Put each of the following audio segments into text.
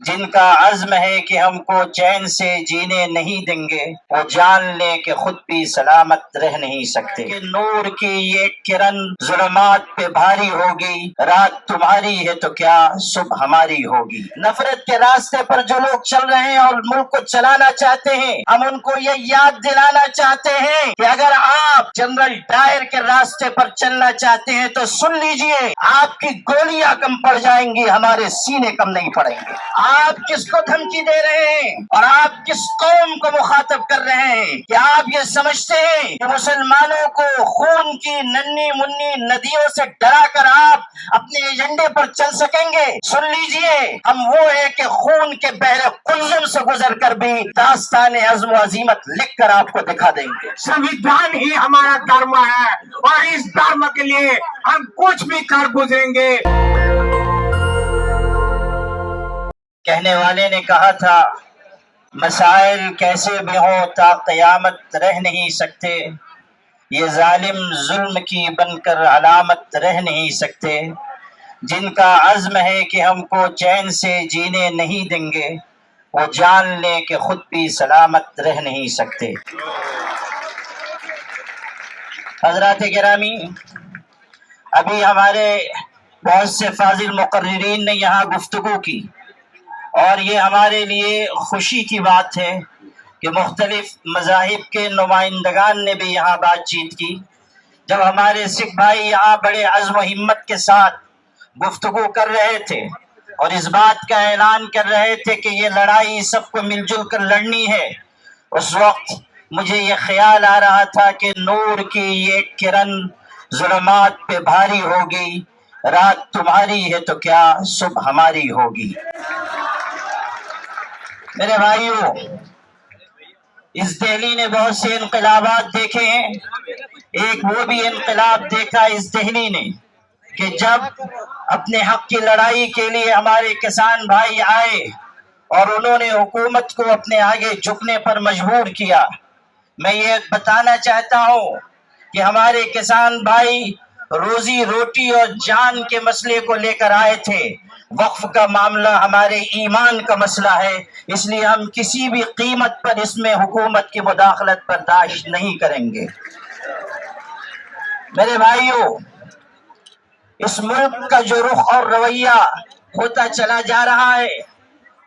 جن کا عزم ہے کہ ہم کو چین سے جینے نہیں دیں گے، وہ جان لے کہ خود بھی سلامت رہ نہیں سکتے۔ کہ نور کی یہ کرن ظلمات پہ بھاری ہوگی، رات تمہاری ہے تو کیا صبح ہماری ہوگی۔ نفرت کے راستے پر جو لوگ چل رہے ہیں اور ملک کو چلانا چاہتے ہیں، ہم ان کو یہ یاد دلانا چاہتے ہیں کہ اگر آپ جنرل ڈائر کے راستے پر چلنا چاہتے ہیں تو سن لیجئے، آپ کی گولیاں کم پڑ جائیں گی، ہمارے سینے کم نہیں پڑیں گے۔ آپ کس کو دھمکی دے رہے ہیں اور آپ کس قوم کو مخاطب کر رہے ہیں کہ آپ یہ سمجھتے ہیں کہ مسلمانوں کو خون کی ننھی منی ندیوں سے ڈرا کر آپ اپنے ایجنڈے پر چل سکیں گے؟ سن لیجئے، ہم وہ ہیں کہ خون کے بحر قلزم سے گزر کر بھی داستان عزم و عزیمت لکھ کر آپ کو دکھا دیں گے۔ سنویدھان ہی ہمارا دھرم ہے اور اس دھرم کے لیے ہم کچھ بھی کر گزریں گے۔ کہنے والے نے کہا تھا، مسائل کیسے بھی ہوں تا قیامت رہ نہیں سکتے، یہ ظالم ظلم کی بن کر علامت رہ نہیں سکتے۔ جن کا عزم ہے کہ ہم کو چین سے جینے نہیں دیں گے، وہ جان لے کہ خود بھی سلامت رہ نہیں سکتے۔ حضرات گرامی، ابھی ہمارے بہت سے فاضل مقررین نے یہاں گفتگو کی، اور یہ ہمارے لیے خوشی کی بات ہے کہ مختلف مذاہب کے نمائندگان نے بھی یہاں بات چیت کی۔ جب ہمارے سکھ بھائی یہاں بڑے عزم و ہمت کے ساتھ گفتگو کر رہے تھے اور اس بات کا اعلان کر رہے تھے کہ یہ لڑائی سب کو مل جل کر لڑنی ہے، اس وقت مجھے یہ خیال آ رہا تھا کہ نور کی یہ کرن ظلمات پہ بھاری ہوگی، رات تمہاری ہے تو کیا صبح ہماری ہوگی۔ میرے بھائیوں، اس دہلی نے بہت سے انقلابات دیکھے ہیں۔ ایک وہ بھی انقلاب دیکھا اس دہلی نے کہ جب اپنے حق کی لڑائی کے لیے ہمارے کسان بھائی آئے اور انہوں نے حکومت کو اپنے آگے جھکنے پر مجبور کیا۔ میں یہ بتانا چاہتا ہوں کہ ہمارے کسان بھائی روزی روٹی اور جان کے مسئلے کو لے کر آئے تھے۔ وقف کا معاملہ ہمارے ایمان کا مسئلہ ہے، اس لیے ہم کسی بھی قیمت پر اس میں حکومت کی مداخلت برداشت نہیں کریں گے۔ میرے بھائیوں، اس ملک کا جو رخ اور رویہ ہوتا چلا جا رہا ہے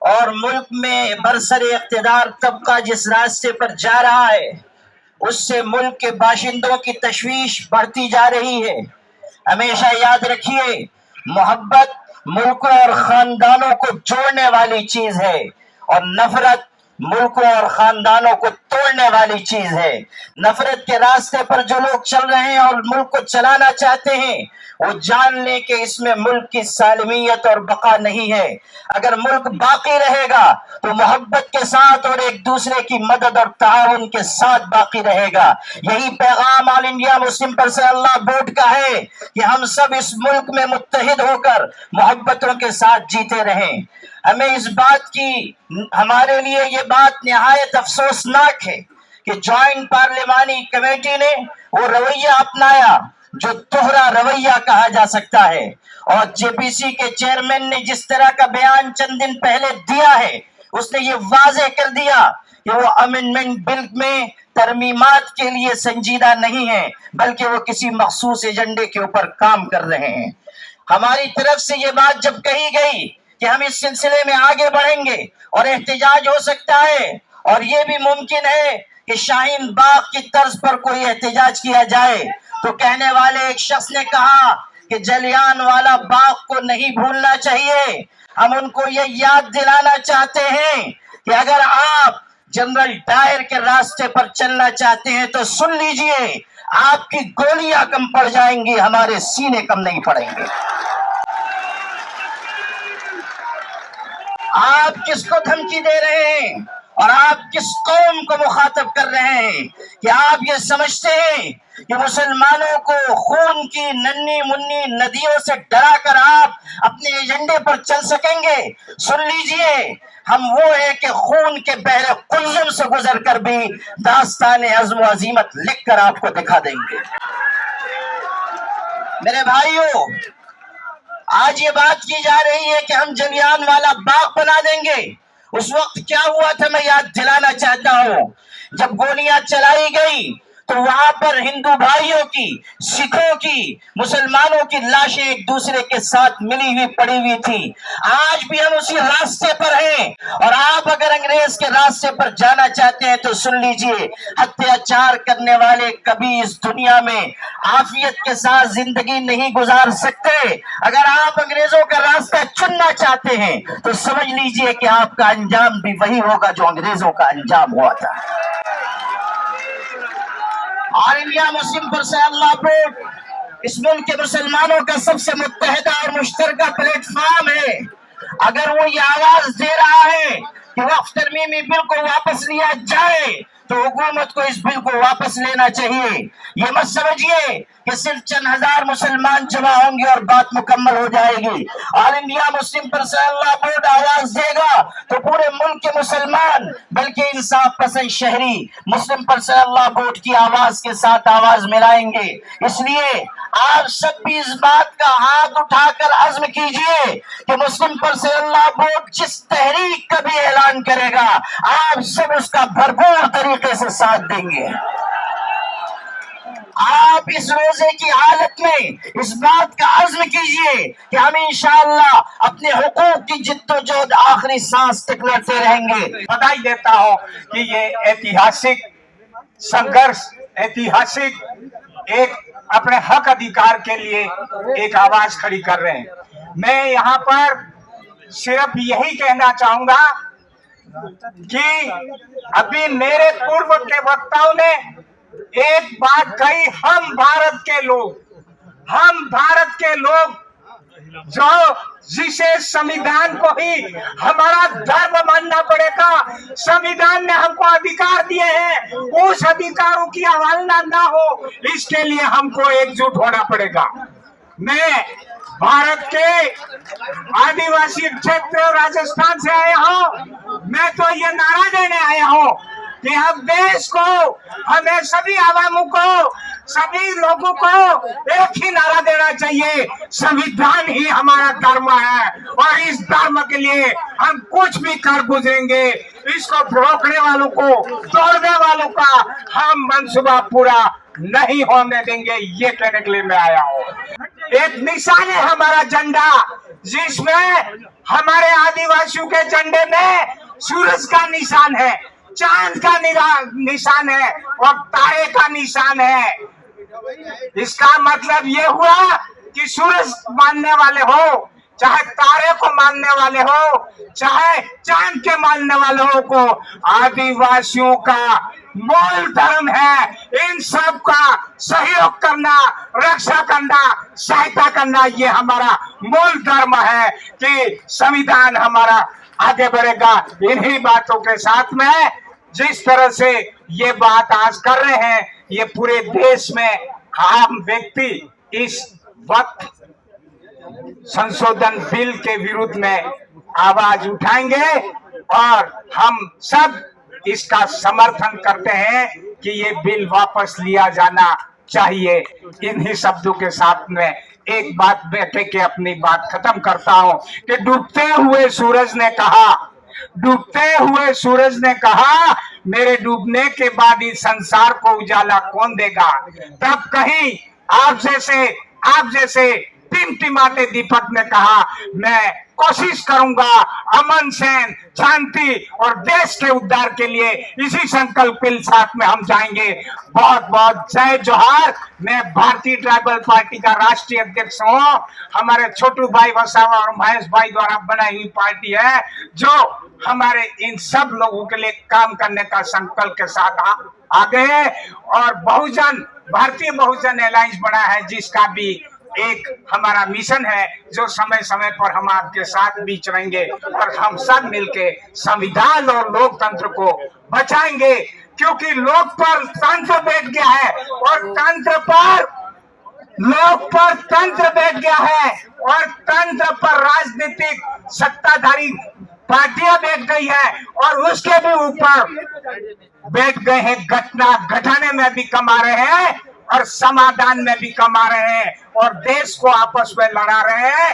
اور ملک میں برسر اقتدار طبقہ جس راستے پر جا رہا ہے، اس سے ملک کے باشندوں کی تشویش بڑھتی جا رہی ہے۔ ہمیشہ یاد رکھیے، محبت ملکوں اور خاندانوں کو جوڑنے والی چیز ہے اور نفرت ملکوں اور خاندانوں کو توڑنے والی چیز ہے۔ نفرت کے راستے پر جو لوگ چل رہے ہیں اور ملک کو چلانا چاہتے ہیں، وہ جان لیں کہ اس میں ملک کی سالمیت اور بقا نہیں ہے۔ اگر ملک باقی رہے گا تو محبت کے ساتھ اور ایک دوسرے کی مدد اور تعاون کے ساتھ باقی رہے گا۔ یہی پیغام All India Muslim Personal Law Board کا ہے کہ ہم سب اس ملک میں متحد ہو کر محبتوں کے ساتھ جیتے رہیں۔ ہمیں اس بات کی، ہمارے لیے یہ بات نہایت افسوسناک ہے کہ جوائنٹ پارلیمانی کمیٹی نے وہ رویہ اپنایا جو دوہرا رویہ کہا جا سکتا ہے، اور جے پی سی کے چیئرمین نے جس طرح کا بیان چند دن پہلے دیا ہے، اس نے یہ واضح کر دیا کہ وہ امینڈمنٹ بل میں ترمیمات کے لیے سنجیدہ نہیں ہے، بلکہ وہ کسی مخصوص ایجنڈے کے اوپر کام کر رہے ہیں۔ ہماری طرف سے یہ بات جب کہی گئی کہ ہم اس سلسلے میں آگے بڑھیں گے اور احتجاج ہو سکتا ہے، اور یہ بھی ممکن ہے کہ شاہین باغ کی طرز پر کوئی احتجاج کیا جائے، تو کہنے والے ایک شخص نے کہا کہ جلیان والا باغ کو نہیں بھولنا چاہیے۔ ہم ان کو یہ یاد دلانا چاہتے ہیں کہ اگر آپ جنرل ڈائر کے راستے پر چلنا چاہتے ہیں تو سن لیجئے، آپ کی گولیاں کم پڑ جائیں گی، ہمارے سینے کم نہیں پڑیں گے۔ آپ کس کو دھمکی دے رہے ہیں اور آپ کس قوم کو مخاطب کر رہے ہیں کہ آپ یہ سمجھتے ہیں کہ مسلمانوں کو خون کی ننھی منی ندیوں سے ڈرا کر آپ اپنے ایجنڈے پر چل سکیں گے؟ سن لیجئے، ہم وہ ہیں کہ خون کے بحر قلزم سے گزر کر بھی داستان عزم و عزیمت لکھ کر آپ کو دکھا دیں گے۔ میرے بھائیوں، آج یہ بات کی جا رہی ہے کہ ہم جلیان والا باغ بنا دیں گے. اس وقت کیا ہوا تھا میں یاد دلانا چاہتا ہوں. جب گولیاں چلائی گئی تو وہاں پر ہندو بھائیوں کی، سکھوں کی، مسلمانوں کی لاشیں ایک دوسرے کے ساتھ ملی ہوئی پڑی ہوئی تھی. آج بھی ہم اسی راستے پر ہیں، اور آپ اگر انگریز کے راستے پر جانا چاہتے ہیں تو سن لیجئے، اتیاچار کرنے والے کبھی اس دنیا میں عافیت کے ساتھ زندگی نہیں گزار سکتے. اگر آپ انگریزوں کا راستہ چننا چاہتے ہیں تو سمجھ لیجئے کہ آپ کا انجام بھی وہی ہوگا جو انگریزوں کا انجام ہوا تھا. آل انڈیا مسلم پرسنل لا بورڈ اس ملک کے مسلمانوں کا سب سے متحدہ اور مشترکہ پلیٹ فارم ہے. اگر وہ یہ آواز دے رہا ہے کہ وقف ترمیمی بل کو واپس لیا جائے تو حکومت کو اس بل کو واپس لینا چاہیے. یہ مت سمجھیے کہ صرف چند ہزار مسلمان جمع ہوں گے اور بات مکمل ہو جائے گی. آل انڈیا مسلم پرسنل لا بورڈ آواز دے گا تو پورے ملک کے مسلمان بلکہ انصاف پسند شہری مسلم پرسنل لا بورڈ کی آواز کے ساتھ آواز ملائیں گے. اس لیے آپ سب بھی اس بات کا ہاتھ اٹھا کر عزم کیجئے کہ مسلم پرسنل لا بورڈ جس تحریک کا بھی اعلان کرے گا آپ سب اس کا بھرپور طریقے سے ساتھ دیں گے. آپ اس روزے کی حالت میں اس بات کا عزم کیجئے کہ ہم انشاءاللہ اپنے حقوق کی جد و جہد آخری سانس تک لڑتے رہیں گے. بدائی دیتا ہوں کہ یہ ایتہاسک سنگرش، ایتہاسک ایک اپنے حق ادھیکار کے لیے ایک آواز کھڑی کر رہے ہیں. میں یہاں پر صرف یہی کہنا چاہوں گا کہ ابھی میرے پورو کے وکتاؤں نے ایک بات کہی، ہم بھارت کے لوگ جو جسے سمویدھان کو ہی ہمارا دھرم ماننا پڑے گا، سمویدھان نے ہم کو ادھیکار دیے ہیں، اس ادھیکاروں کی اوہیلنا نہ ہو، اس کے لیے ہم کو ایک جٹ ہونا پڑے گا. میں بھارت کے آدیواسی چھیتر راجستھان سے آیا ہوں. میں تو یہ نعرہ دینے آیا ہوں کہ ہم دیش کو، ہمیں سبھی عواموں کو، سبھی لوگوں کو ایک ہی نعرہ دینا چاہیے، سمویدھان ہی ہمارا دھرم ہے اور اس دھرم کے لیے ہم کچھ بھی کر گزریں گے. اس کو روکنے والوں کو، توڑنے والوں کا ہم منصوبہ پورا نہیں ہونے دیں گے. یہ کہنے کے لیے میں آیا ہوں. ایک نشان ہے ہمارا جھنڈا، جس میں ہمارے آدیواسیوں کے جھنڈے میں سورج کا نشان ہے، چاند کا نشان ہے اور تارے کا نشان ہے. اس کا مطلب یہ ہوا کہ سورج ماننے والے ہو، چاہے تارے کو ماننے والے ہو، چاہے چاند کے ماننے والوں کو، آدیواسیوں کا مول دھرم ہے ان سب کا سہیوگ کرنا، رکشا کرنا، سہایتا کرنا. یہ ہمارا مول دھرم ہے کہ سمویدھان ہمارا آگے بڑھے گا. انہی باتوں کے ساتھ میں جس طرح سے یہ بات آج کر رہے ہیں، یہ پورے دیش میں عام ویکتی اس وقت سنشودھن بل کے ورودھ میں آواز اٹھائیں گے اور ہم سب اس کا سمرتھن کرتے ہیں کہ یہ بل واپس لیا جانا چاہیے. انہی شبدوں کے ساتھ میں ایک بات بیٹھے کے اپنی بات ختم کرتا ہوں کہ ڈوبتے ہوئے سورج نے کہا میرے ڈوبنے کے بعد اس سنسار کو اجالا کون دے گا. تب کہیں آپ جیسے ٹمٹماتے دیپک نے کہا میں کوشش کروں گا امن سین، شانتی اور دیش کے ادھار کے لیے. اسی سنکلپ کے ساتھ میں ہم جائیں گے. بہت بہت جے جوہار. میں بھارتی ٹرائبل پارٹی کا راشٹریہ ادھیکش ہوں. ہمارے چھوٹو بھائی وساوا اور مہیش بھائی دوارا بنائی ہوئی پارٹی ہے جو ہمارے ان سب لوگوں کے لیے کام کرنے کا سنکلپ کے ساتھ آگے ہے. اور بھارتی بہوجن الائنس بنا ہے جس کا بھی ایک ہمارا مشن ہے جو سمے سمے پر ہم آپ کے ساتھ بیچ رہیں گے اور ہم سب مل کے سمویدھان اور لوک تنتر کو بچائیں گے. کیونکہ لوک پر تنتر بیٹھ گیا ہے اور لوک پر تنتر بیٹھ گیا ہے اور تنتر پر راجنیتک ستادھاری پارٹیاں بیٹھ گئی ہے اور اس کے بھی اوپر بیٹھ گئے ہیں. گھٹانے میں بھی کما رہے ہیں اور سمادھان میں بھی کما رہے ہیں اور دیش کو آپس میں لڑا رہے ہیں.